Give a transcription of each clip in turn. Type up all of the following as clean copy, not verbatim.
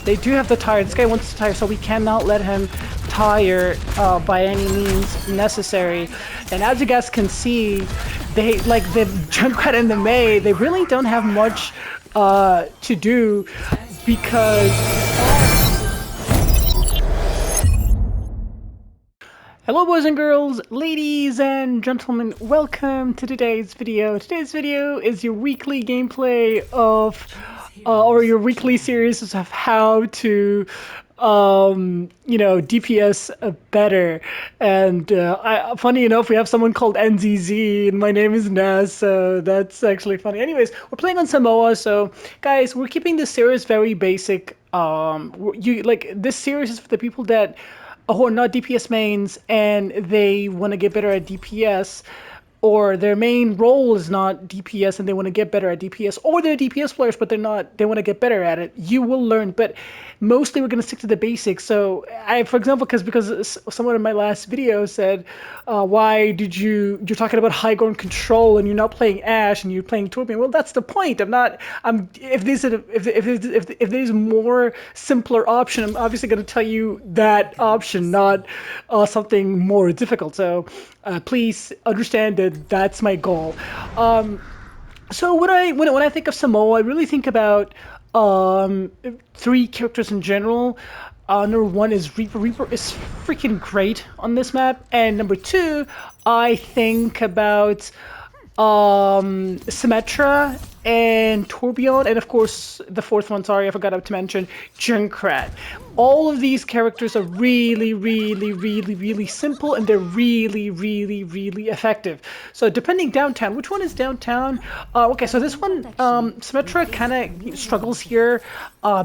They do have the tire. This guy wants to tire, so we cannot let him tire by any means necessary. And as you guys can see, they like the Junkrat and the Mei, they really don't have much to do because hello boys and girls, ladies and gentlemen, welcome to today's video. Today's video is your weekly gameplay of or your weekly series of how to DPS better. And funny enough, we have someone called NZZ and my name is Naz, so that's actually funny. Anyways, we're playing on Samoa, so guys, we're keeping this series very basic. This series is for the people that who are not DPS mains and they want to get better at DPS, or their main role is not DPS and they want to get better at DPS, or they're DPS players but they want to get better at it. You will learn, but mostly we're going to stick to the basics. So for example, because someone in my last video said, why did you're talking about high ground control and you're not playing Ashe and you're playing Torbjorn? Well, that's the point. If there's more simpler option, I'm obviously going to tell you that option, not something more difficult. So please understand that that's my goal. So when I think of Samoa, I really think about three characters in general. Number one is Reaper. Reaper is freaking great on this map. And number two, I think about Symmetra and Torbjorn, and of course the fourth one, sorry, I forgot to mention, Junkrat. All of these characters are really simple, and they're really effective. So depending downtown, which one is downtown? Okay, so this one, Symmetra kind of struggles here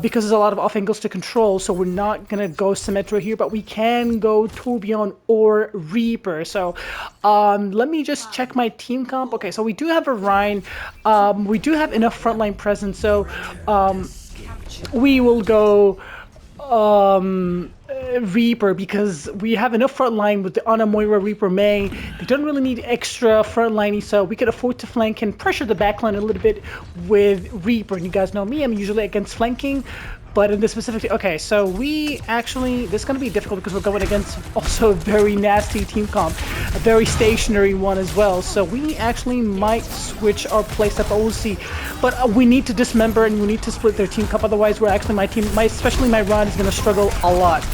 because there's a lot of off angles to control, so we're not gonna go Symmetra here, but we can go Torbjorn or Reaper. So let me just check my team comp. Okay, so we do have a Rhine. We do have enough frontline presence, so we will go Reaper because we have enough frontline with the Ana Moira Reaper Mei. They don't really need extra frontline, so we could afford to flank and pressure the backline a little bit with Reaper. And you guys know me, I'm usually against flanking. But in this specific, okay, so this is going to be difficult because we're going against also a very nasty team comp, a very stationary one as well. So we actually might switch our playstyle, but we'll see. But we need to dismember and we need to split their team comp. Otherwise, we're actually especially my run is going to struggle a lot.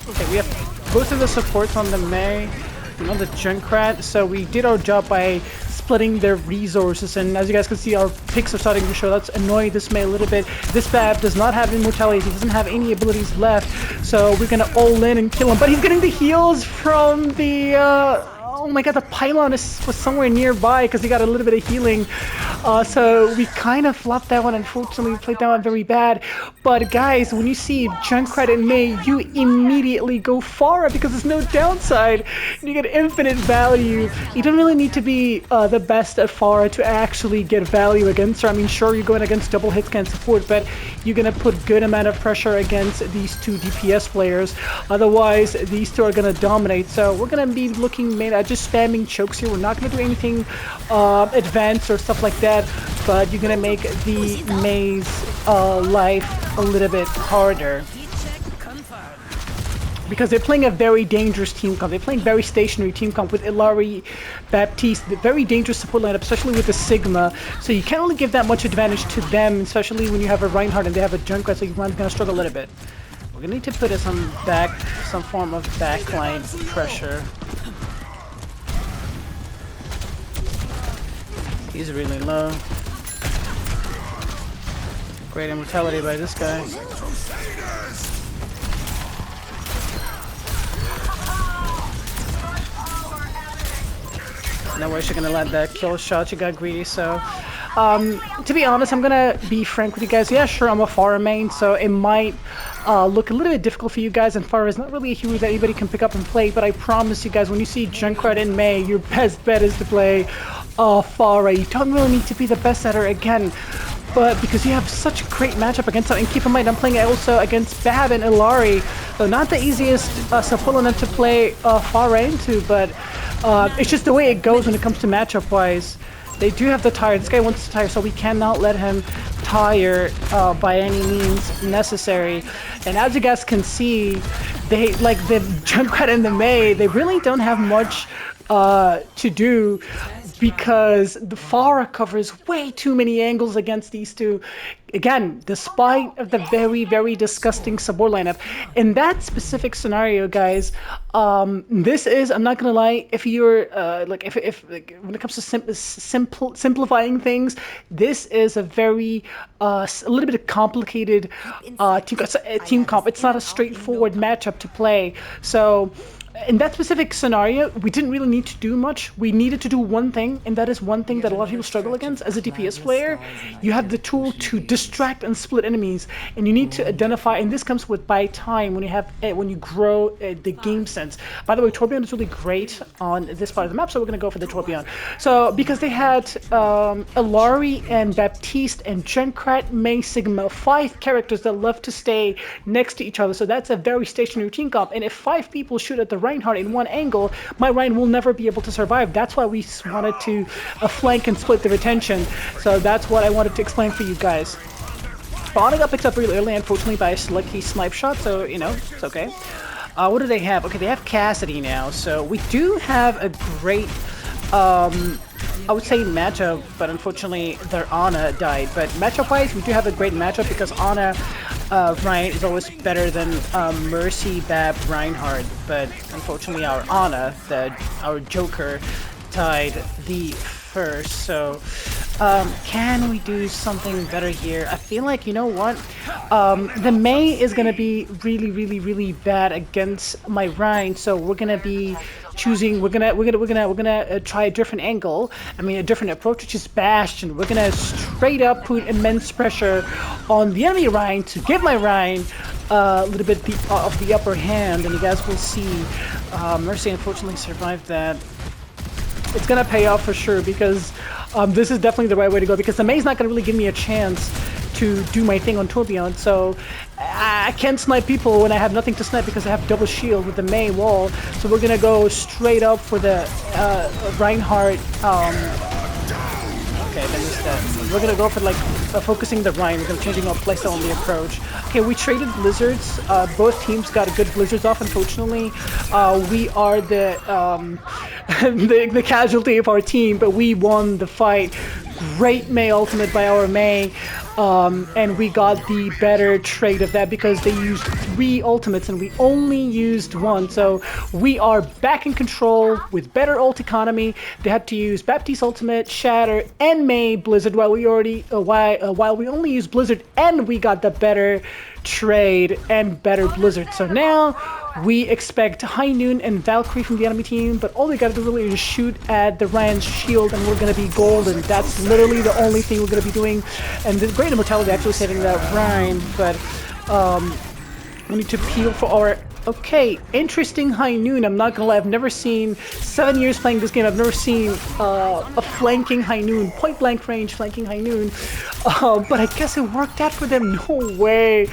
Okay, we have both of the supports on the Mei and on the Junkrat. So we did our job by splitting their resources, and as you guys can see, our picks are starting to show. That's annoying this Mei a little bit. This Bab does not have immortality, he doesn't have any abilities left, so we're gonna all in and kill him. But he's getting the heals from the oh my god, the pylon was somewhere nearby because he got a little bit of healing. So we kind of flopped that one. Unfortunately, we played that one very bad. But guys, when you see Junkrat and Mei, you immediately go Pharah because there's no downside. You get infinite value. You don't really need to be the best at Pharah to actually get value against her. I mean, sure, you're going against double hit scan support, but you're going to put good amount of pressure against these two DPS players. Otherwise, these two are going to dominate. So we're going to be looking main at just spamming chokes here. We're not going to do anything advanced or stuff like that, but you're going to make the Mei's life a little bit harder because they're playing a very dangerous team comp. They're playing very stationary team comp with Illari, Baptiste, the very dangerous support lineup, especially with the Sigma. So you can't really give that much advantage to them, especially when you have a Reinhardt and they have a Junkrat, so you're going to struggle a little bit. We're going to need to put some form of backline pressure. He's really low. Great immortality by this guy. No way she's gonna let that kill shot. She got greedy, so to be honest, I'm gonna be frank with you guys. Yeah, sure, I'm a Pharah main, so it might look a little bit difficult for you guys, and Pharah is not really a hero that anybody can pick up and play, but I promise you guys, when you see Junkrat and Mei, your best bet is to play Pharah. You don't really need to be the best at her again, but because you have such a great matchup against her. And keep in mind, I'm playing also against Bab and Illari, so not the easiest supplement to play Pharah into, but it's just the way it goes when it comes to matchup wise. They do have to tire. This guy wants to tire, so we cannot let him tire by any means necessary. And as you guys can see, they like the Junkrat and the Mei, they really don't have much to do because the Pharah covers way too many angles against these two. Again, despite of the very, very disgusting support lineup. In that specific scenario, guys, this is, I'm not gonna lie, if you're like when it comes to simplifying things, this is a very a little bit complicated team comp. It's not a straightforward matchup to play. So in that specific scenario, we didn't really need to do much. We needed to do one thing, and that is one thing that a lot of people struggle against. As a DPS player, you have the tool to distract and split enemies, and you need to identify, and this comes with by time when you have when you grow the game sense. By the way, Tourbillon is really great on this part of the map, so we're going to go for the Tourbillon. So because they had Alari and Baptiste and Junkrat, Mei, Sigma, 5 characters that love to stay next to each other, so that's a very stationary team comp, and if 5 people shoot at the Reinhardt in one angle, my Rein will never be able to survive. That's why we wanted to flank and split the retention. So that's what I wanted to explain for you guys. Ana got picked up really early, unfortunately, by a lucky snipe shot, so, you know, it's okay. What do they have? Okay, they have Cassidy now, so we do have a great, I would say matchup, but unfortunately their Ana died. But matchup-wise, we do have a great matchup because Ana Ryan is always better than Mercy, Bab, Reinhardt. But unfortunately our Ana, our Joker, died the first. So can we do something better here? I feel like, you know what? The Mei is gonna be really, really, really bad against my Ryan, so we're gonna be choosing. We're gonna try a different angle. I mean, a different approach, which is Bastion. We're gonna straight up put immense pressure on the enemy Ryan to give my Ryan a little bit of the upper hand, and you guys will see. Mercy unfortunately survived that. It's gonna pay off for sure because this is definitely the right way to go, because the Mei's not gonna really give me a chance to do my thing on Tourbillon, so I can't snipe people when I have nothing to snipe because I have double shield with the Mei wall. So we're gonna go straight up for the Reinhardt. Okay, then it's that. We're gonna go for like focusing the Rein. We're gonna changing our playstyle on the approach. Okay, we traded blizzards. Both teams got a good blizzards off. Unfortunately, we are the the casualty of our team, but we won the fight. Great Mei ultimate by our Mei, and we got the better trade of that because they used 3 ultimates and we only used 1. So we are back in control with better ult economy. They had to use Baptiste ultimate, Shatter, and Mei Blizzard while we only used Blizzard, and we got the better trade and better Blizzard. So now we expect High Noon and Valkyrie from the enemy team, but all we gotta do really is shoot at the Ryan's shield and we're gonna be golden. That's literally the only thing we're gonna be doing. And the Great Immortality actually saving that Ryan, but we need to peel for our... Okay, interesting High Noon. I'm not gonna lie, I've never seen, 7 years playing this game, I've never seen a flanking High Noon, point blank range flanking High Noon. But I guess it worked out for them. No way.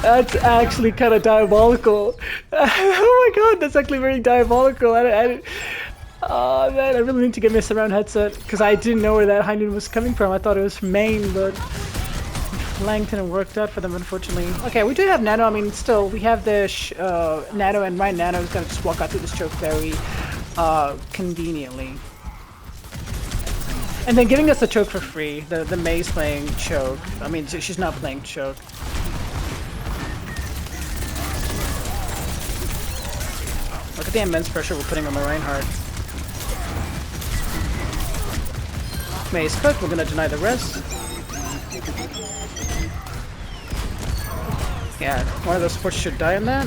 That's actually kind of diabolical. Oh my god, that's actually very diabolical. Oh man, I really need to get my surround headset because I didn't know where that High Noon was coming from. I thought it was from main, but flanked and it worked out for them, unfortunately. Okay, we do have Nano. I mean, still, we have the Nano, and Ryan Nano is going to just walk out through this choke very conveniently. And then giving us the choke for free. The Mei's playing choke. I mean, she's not playing choke. Look at the immense pressure we're putting on the Reinhardt. Mei's cooked. We're going to deny the rest. Yeah, one of those supports should die on that.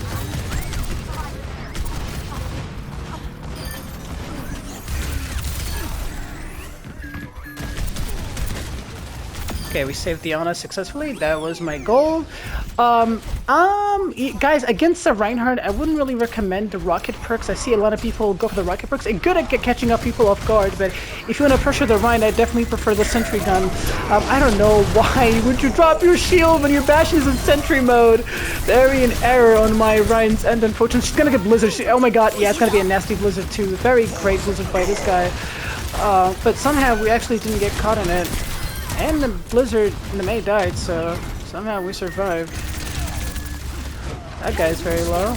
Okay, we saved the Ana successfully. That was my goal. Guys, against the Reinhardt, I wouldn't really recommend the rocket perks. I see a lot of people go for the rocket perks. It's good at catching up people off guard, but if you want to pressure the Rein, I definitely prefer the sentry gun. I don't know why would you drop your shield when your Bastion is in sentry mode. Very an error on my Rein's end, unfortunately. She's gonna get blizzard. Oh my god, yeah, it's gonna be a nasty blizzard too. Very great blizzard by this guy. But somehow we actually didn't get caught in it. And the blizzard and the Mei died, so somehow we survived. That guy's very low.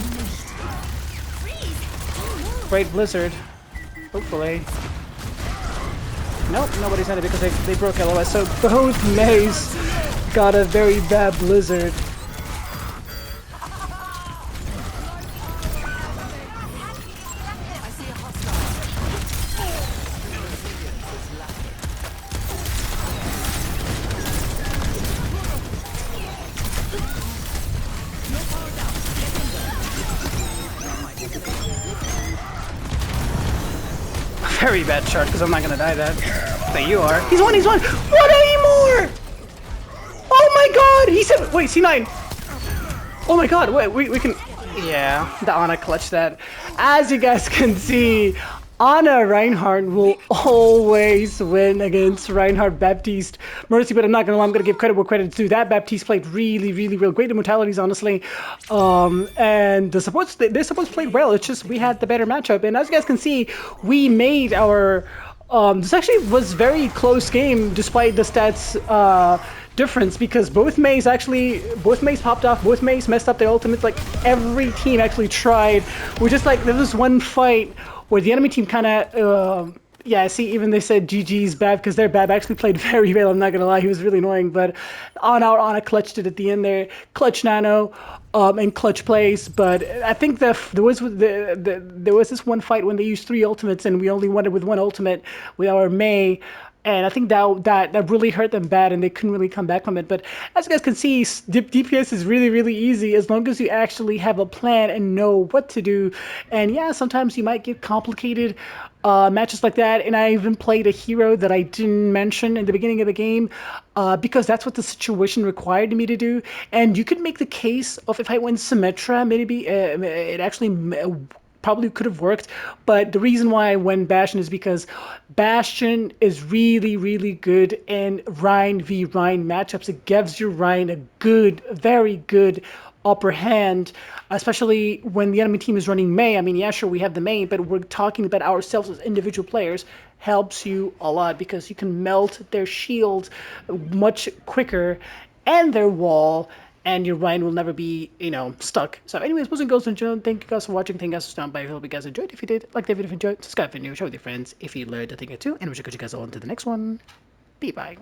Great blizzard. Hopefully. Nope, nobody's on it because they broke LOS. So both Meis got a very bad blizzard. Very bad chart because I'm not gonna die that. But you are. He's one, he's one! What anymore? Oh my god! He said, wait, C9! Oh my god, wait, we can... Yeah, the Ana clutched that. As you guys can see, Ana Reinhardt will always win against Reinhardt Baptiste Mercy, but I'm not gonna lie, I'm gonna give credit where credit's due. That Baptiste played really, really well. Great immortalities, honestly. And the supports, their supports played well. It's just we had the better matchup. And as you guys can see, we made our this actually was very close game despite the stats difference, because both Meis popped off, both Meis messed up their ultimates. Like every team actually tried. We're just like, there was one fight where the enemy team kind of, yeah, see, even they said GG's Bab because their Bab actually played very well. I'm not gonna lie, he was really annoying, but Ana clutched it at the end there, clutch nano, and clutch plays. But I think there was this one fight when they used 3 ultimates and we only won it with 1 ultimate with our Mei. And I think that really hurt them bad, and they couldn't really come back from it. But as you guys can see, DPS is really, really easy as long as you actually have a plan and know what to do. And yeah, sometimes you might get complicated matches like that. And I even played a hero that I didn't mention in the beginning of the game because that's what the situation required me to do. And you could make the case of if I went Symmetra, maybe it actually probably could have worked, but the reason why I went Bastion is because Bastion is really, really good in Rein v Rein matchups. It gives your Rein a good, very good upper hand, especially when the enemy team is running Mei. I mean, yeah, sure, we have the Mei, but we're talking about ourselves as individual players. Helps you a lot because you can melt their shield much quicker and their wall, and your Ryan will never be, stuck. So anyways, boys and girls and gentlemen, thank you guys for watching. Thank you guys for stopping by. I hope you guys enjoyed. If you did, like the video if you enjoyed, subscribe if you're new, share with your friends if you learned a thing or two, and we should catch you guys all into the next one. Bye-bye.